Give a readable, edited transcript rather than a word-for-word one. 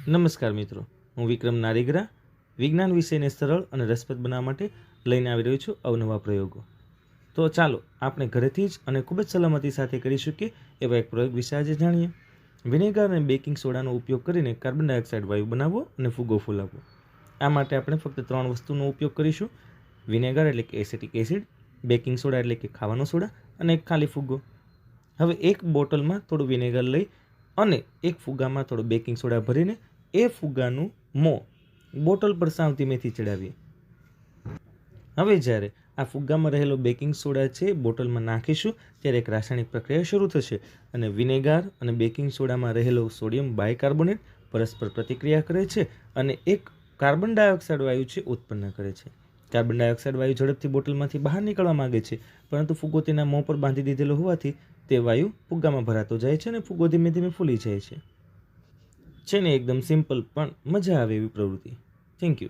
નમસ્કાર મિત્રો, હું વિક્રમ નારીગરા વિજ્ઞાન વિષયને સરળ અને રસપ્રદ બનાવવા માટે લઈને આવી રહ્યો છું અવનવા પ્રયોગો. તો ચાલો આપણે ઘરેથી જ અને ખૂબ જ સલામતી સાથે કરી શકીએ એવા એક પ્રયોગ વિશે આજે જાણીએ. વિનેગર અને બેકિંગ સોડાનો ઉપયોગ કરીને કાર્બન ડાયોક્સાઇડ વાયુ બનાવવો અને ફુગ્ગો ફૂલાવવો. આ માટે આપણે ફક્ત 3 વસ્તુનો ઉપયોગ કરીશું: વિનેગર એટલે કે એસિટિક એસિડ, બેકિંગ સોડા એટલે કે ખાવાનો સોડા અને એક ખાલી ફુગ્ગો. હવે એક બોટલમાં થોડું વિનેગર લઈ અને એક ફુગ્ગામાં થોડો બેકિંગ સોડા ભરીને એ ફુગ્ગાનું મોં બોટલ પર સાવ ધીમેથી ચડાવીએ. હવે જ્યારે આ ફુગ્ગામાં રહેલો બેકિંગ સોડા છે બોટલમાં નાખીશું ત્યારે એક રાસાયણિક પ્રક્રિયા શરૂ થશે અને વિનેગર અને બેકિંગ સોડામાં રહેલો સોડિયમ બાયકાર્બોનેટ પરસ્પર પ્રતિક્રિયા કરે છે અને એક કાર્બન ડાયોક્સાઇડ વાયુ છે ઉત્પન્ન કરે છે. કાર્બન ડાયોક્સાઇડ વાયુ ઝડપથી બોટલમાંથી બહાર નીકળવા માંગે છે, પરંતુ ફુગ્ગો તેના મોં પર બાંધી દીધેલો હોવાથી તે વાયુ ફુગ્ગામાં ભરાતો જાય છે અને ફુગ્ગો ધીમે ધીમે ફૂલી જાય છે. છે ને એકદમ સિમ્પલ પણ મજા આવે એવી પ્રવૃત્તિ. Thank you.